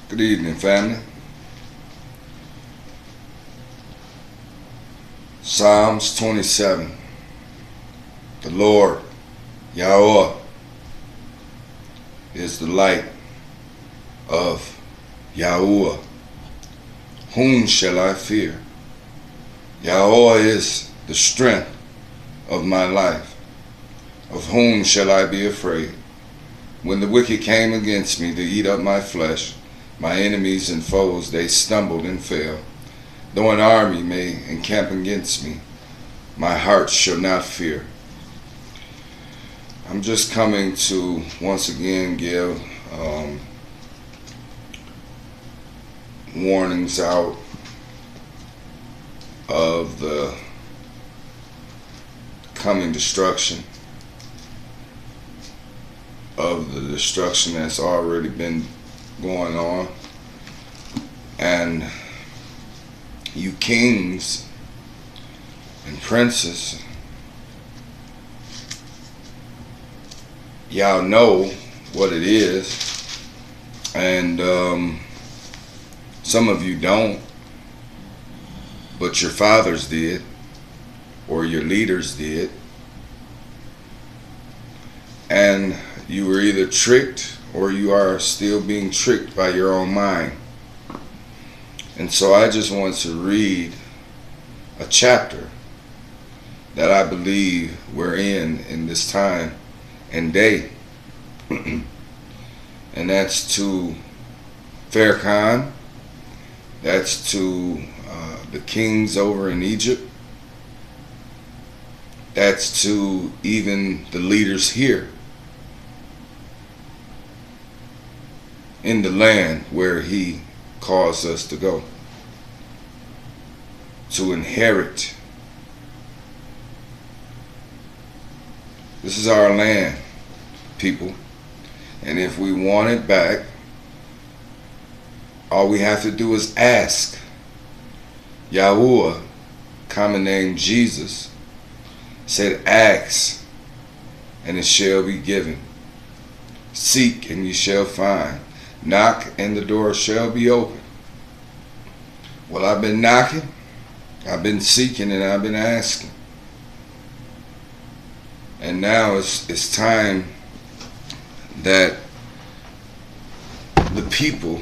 Good evening, family. Psalms 27. The Lord, Yahweh, is the light of Yahuwah. Whom shall I fear? Yahweh is the strength of my life. Of whom shall I be afraid? When the wicked came against me to eat up my flesh, my enemies and foes, they stumbled and fell. Though an army may encamp against me, my heart shall not fear. I'm just coming to once again give warnings out of the coming destruction, of the destruction that's already been going on. And you kings and princes, y'all know what it is, and some of you don't, but your fathers did, or your leaders did, and you were either tricked or you are still being tricked by your own mind. And so I just want to read a chapter that I believe we're in this time and day. And that's to Farrakhan. That's to the kings over in Egypt. That's to even the leaders here in the land where he caused us to go, to inherit. This is our land, people, and if we want it back, all we have to do is ask. Yahuwah, common name Jesus, said, ask and it shall be given. Seek and ye shall find. Knock and the door shall be open. Well, I've been knocking, I've been seeking, and I've been asking. And now it's time that the people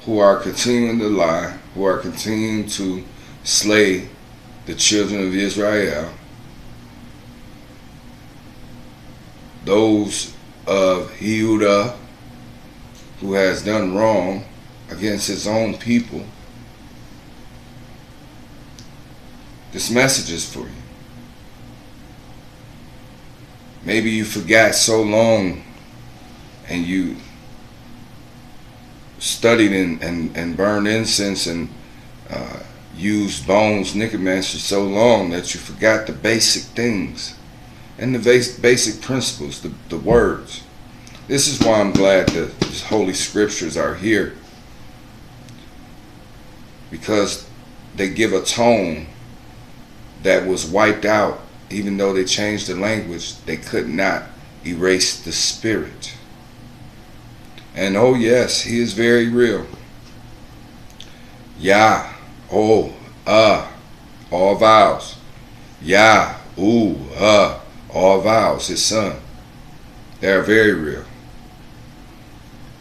who are continuing to lie, who are continuing to slay the children of Israel, those of Yehuda who has done wrong against his own people, this message is for you. Maybe you forgot so long and you studied and burned incense and used bones, necromancy so long that you forgot the basic things and the basic principles, the words. This is why I'm glad that the Holy Scriptures are here, because they give a tone that was wiped out. Even though they changed the language, they could not erase the spirit. And oh yes, he is very real. Yah, oh, all vowels. Yah, all vowels, his son. They are very real.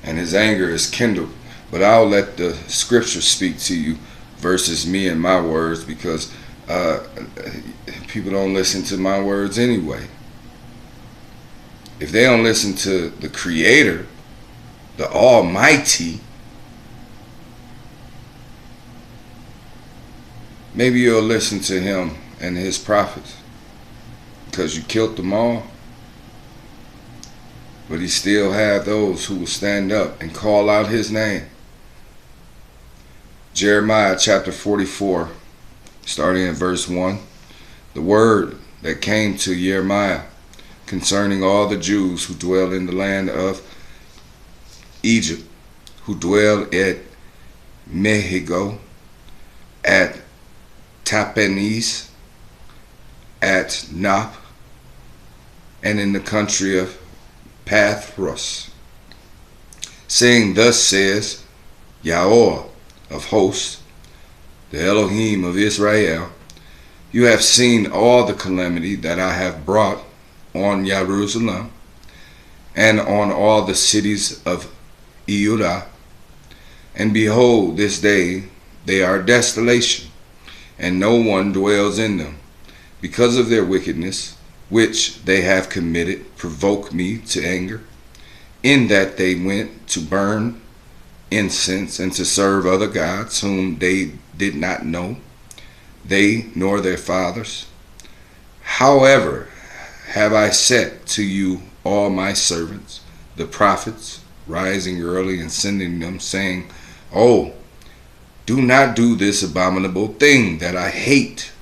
And his anger is kindled. But I'll let the scripture speak to you versus me and my words, because people don't listen to my words anyway. If they don't listen to the Creator, the Almighty, maybe you'll listen to him and his prophets, because you killed them all. But he still have those who will stand up and call out his name. Jeremiah chapter 44, starting at verse 1. The word that came to Jeremiah concerning all the Jews who dwell in the land of Egypt, who dwell at Mehigo, at Tapenes, at Nop, and in the country of Pathros, saying, Thus says Yahweh of hosts, the Elohim of Israel, you have seen all the calamity that I have brought on Jerusalem and on all the cities of Judah. And behold, this day they are desolation, and no one dwells in them, because of their wickedness, which they have committed, provoke me to anger, in that they went to burn incense and to serve other gods whom they did not know, they nor their fathers. However, have I set to you all my servants, the prophets, rising early and sending them, saying, Oh, do not do this abominable thing that I hate.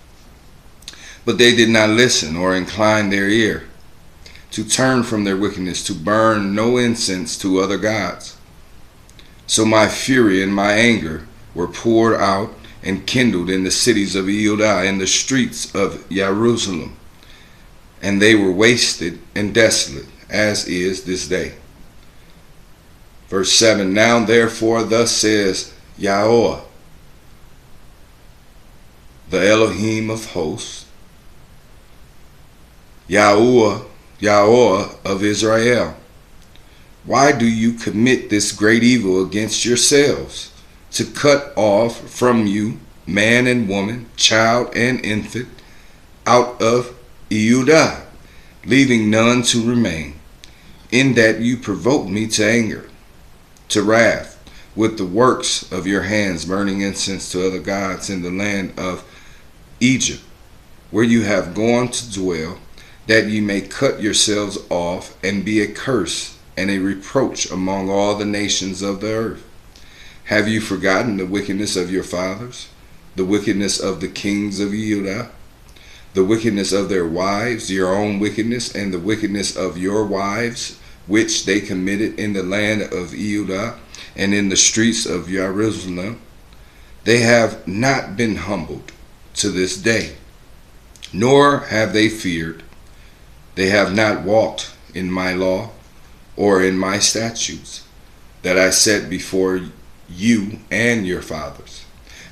But they did not listen or incline their ear to turn from their wickedness, to burn no incense to other gods. So my fury and my anger were poured out and kindled in the cities of Judah, in the streets of Jerusalem, and they were wasted and desolate, as is this day. Verse 7, Now therefore thus says Yahweh, the Elohim of hosts, Yahweh of Israel, why do you commit this great evil against yourselves, to cut off from you man and woman, child and infant, out of Judah, leaving none to remain, in that you provoke me to anger, to wrath, with the works of your hands, burning incense to other gods in the land of Egypt, where you have gone to dwell, that ye may cut yourselves off and be a curse and a reproach among all the nations of the earth. Have you forgotten the wickedness of your fathers, the wickedness of the kings of Judah, the wickedness of their wives, your own wickedness, and the wickedness of your wives, which they committed in the land of Judah and in the streets of Jerusalem? They have not been humbled to this day, nor have they feared. They have not walked in my law or in my statutes that I set before you and your fathers.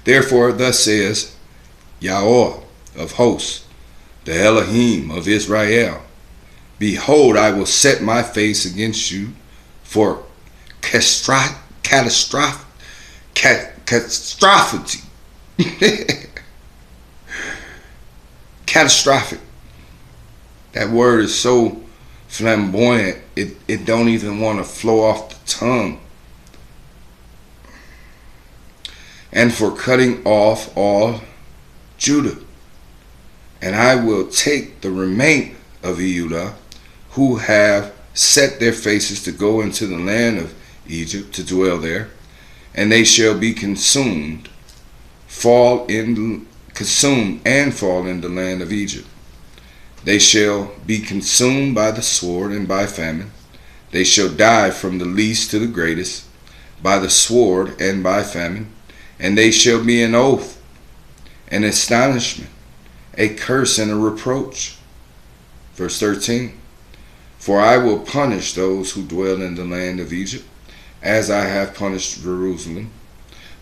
Therefore, thus says Yahweh of hosts, the Elohim of Israel, Behold, I will set my face against you for catastrophe. Catastrophic. That word is so flamboyant, it don't even want to flow off the tongue. And for cutting off all Judah. And I will take the remainder of Judah, who have set their faces to go into the land of Egypt to dwell there, and they shall be consumed, fall in the land of Egypt. They shall be consumed by the sword and by famine. They shall die from the least to the greatest, by the sword and by famine. And they shall be an oath, an astonishment, a curse and a reproach. Verse 13, For I will punish those who dwell in the land of Egypt, as I have punished Jerusalem,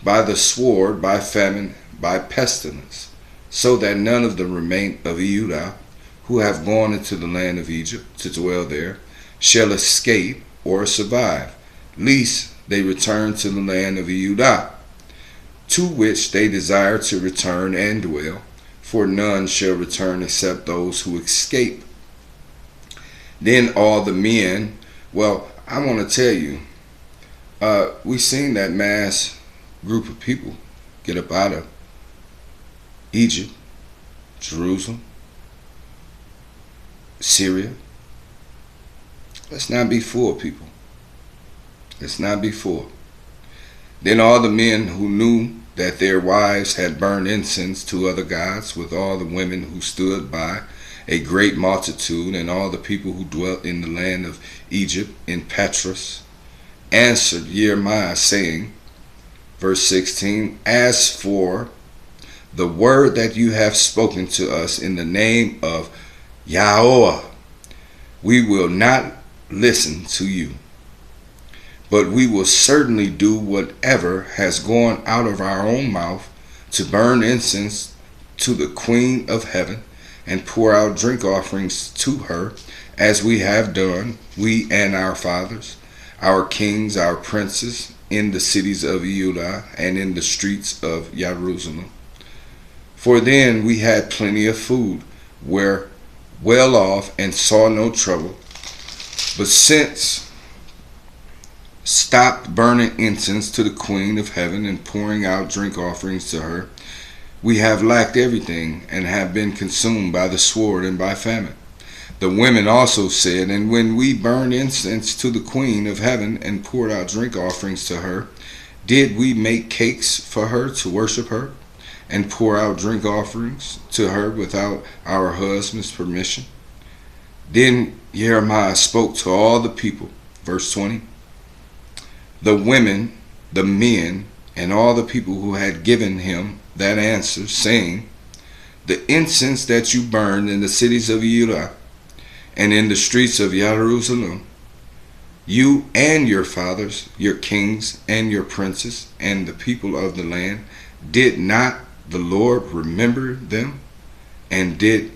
by the sword, by famine, by pestilence, so that none of the remainder of Judah, who have gone into the land of Egypt to dwell there, shall escape or survive, lest they return to the land of Judah, to which they desire to return and dwell, for none shall return except those who escape. Then all the men, well, I want to tell you, we seen that mass group of people get up out of Egypt, Jerusalem, Syria. Let's not be fooled, people. Let's not be fooled. Then all the men who knew that their wives had burned incense to other gods, with all the women who stood by, a great multitude, and all the people who dwelt in the land of Egypt in Patras, answered Jeremiah, saying, verse 16, As for the word that you have spoken to us in the name of Yahweh, we will not listen to you. But we will certainly do whatever has gone out of our own mouth to burn incense to the Queen of Heaven and pour out drink offerings to her, as we have done, we and our fathers, our kings, our princes, in the cities of Judah and in the streets of Jerusalem. For then we had plenty of food, were well off, and saw no trouble. But since stopped burning incense to the Queen of Heaven and pouring out drink offerings to her, we have lacked everything and have been consumed by the sword and by famine. The women also said, and when we burned incense to the Queen of Heaven and poured out drink offerings to her, did we make cakes for her to worship her and pour out drink offerings to her without our husband's permission? Then Jeremiah spoke to all the people. Verse 20. The women, the men, and all the people who had given him that answer, saying, the incense that you burned in the cities of Judah and in the streets of Jerusalem, you and your fathers, your kings and your princes, and the people of the land, did not the Lord remember them? And did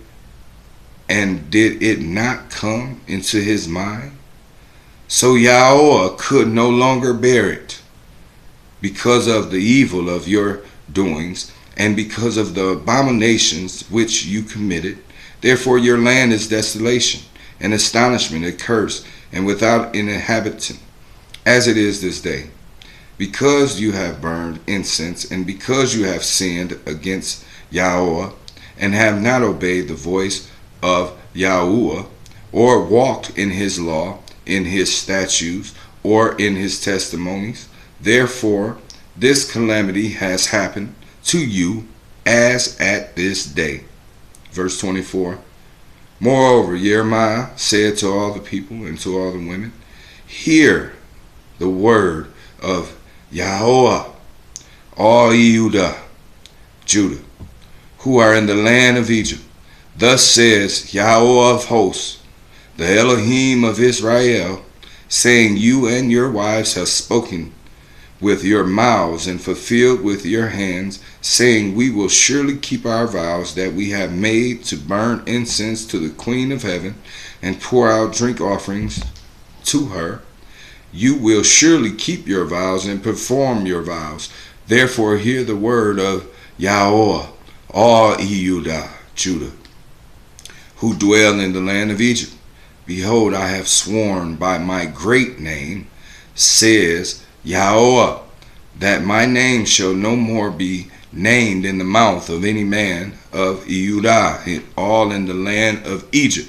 it not come into his mind? So Yahweh could no longer bear it because of the evil of your doings and because of the abominations which you committed. Therefore your land is desolation and astonishment, a curse, and without an inhabitant, as it is this day. Because you have burned incense, and because you have sinned against Yahweh, and have not obeyed the voice of Yahweh, or walked in his law, in his statutes, or in his testimonies, therefore this calamity has happened to you as at this day. Verse 24. Moreover, Jeremiah said to all the people and to all the women, hear the word of Yahweh, all Judah, who are in the land of Egypt. Thus says Yahweh of hosts, the Elohim of Israel, saying, you and your wives have spoken with your mouths and fulfilled with your hands, saying, we will surely keep our vows that we have made to burn incense to the Queen of Heaven and pour out drink offerings to her. You will surely keep your vows and perform your vows. Therefore hear the word of Yahweh, all Judah, who dwell in the land of Egypt. Behold, I have sworn by my great name, says Yahweh, that my name shall no more be named in the mouth of any man of Judah, all in the land of Egypt,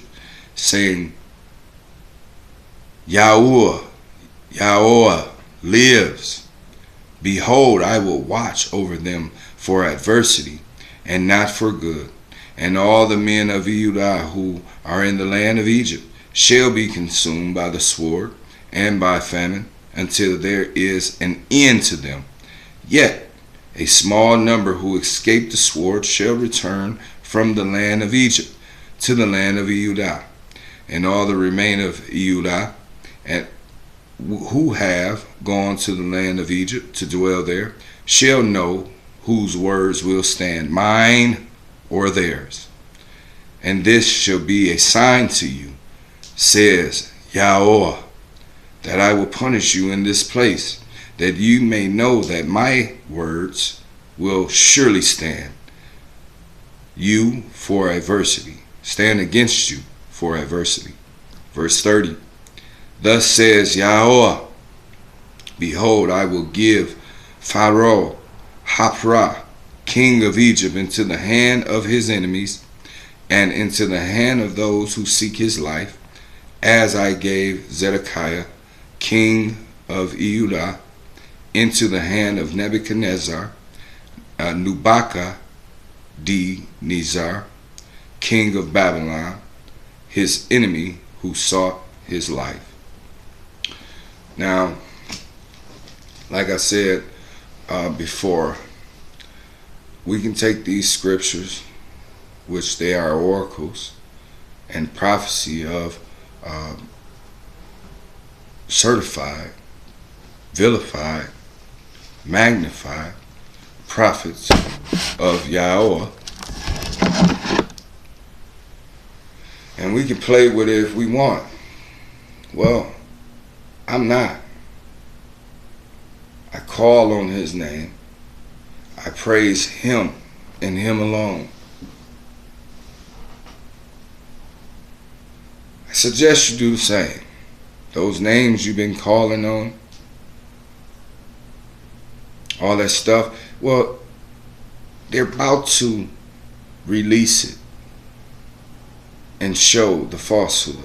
saying, Yahweh lives. Behold, I will watch over them for adversity and not for good. And all the men of Judah who are in the land of Egypt shall be consumed by the sword and by famine, until there is an end to them. Yet a small number who escape the sword shall return from the land of Egypt to the land of Judah. And all the remain of Judah, and who have gone to the land of Egypt to dwell there, shall know whose words will stand, mine or theirs. And this shall be a sign to you, says Yahweh, that I will punish you in this place, that you may know that my words will surely stand you for adversity, stand against you for adversity. Verse 30. Thus says Yahweh, behold, I will give Pharaoh Hophra, king of Egypt, into the hand of his enemies, and into the hand of those who seek his life, as I gave Zedekiah, king of Judah, into the hand of Nebuchadnezzar, Nebuchadnezzar, king of Babylon, his enemy who sought his life. Now, like I said before, we can take these scriptures, which they are oracles and prophecy of certified, vilified, magnified prophets of Yahweh. And we can play with it if we want. Well, I'm not. I call on his name. I praise him and him alone. I suggest you do the same. Those names you've been calling on, all that stuff, well, they're about to release it and show the falsehood.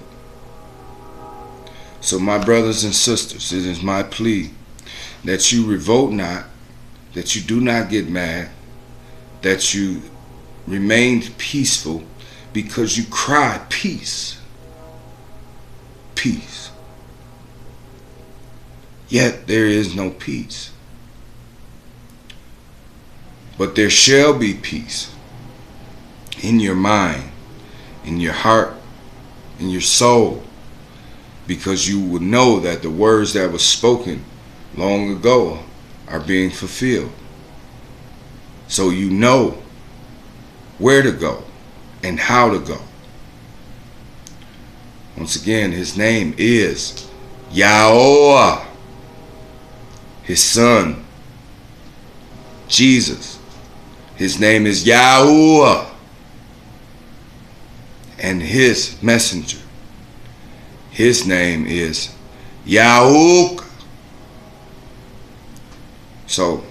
So my brothers and sisters, it is my plea that you revolt not, that you do not get mad, that you remained peaceful, because you cry peace. Peace. Yet there is no peace. But there shall be peace in your mind, in your heart, in your soul, because you will know that the words that were spoken long ago are being fulfilled. So you know where to go and how to go. Once again, his name is Yahweh. His son, Jesus. His name is Yahuwah. And his messenger, his name is Yahuk. So,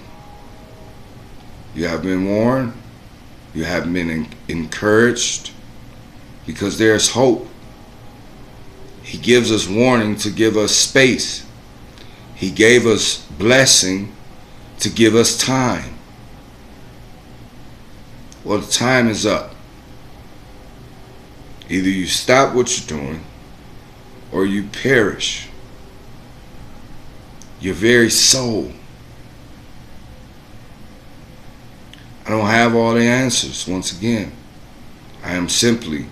you have been warned, you have been encouraged, because there's hope. He gives us warning to give us space. He gave us blessing to give us time. Well, the time is up. Either you stop what you're doing or you perish. Your very soul. I don't have all the answers. Once again, I am simply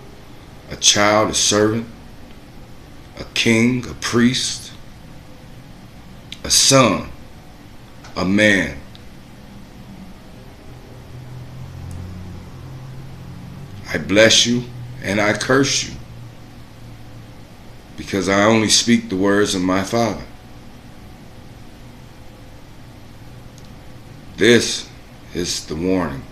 a child, a servant, a king, a priest, a son, a man. I bless you and I curse you, because I only speak the words of my Father. This is the warning.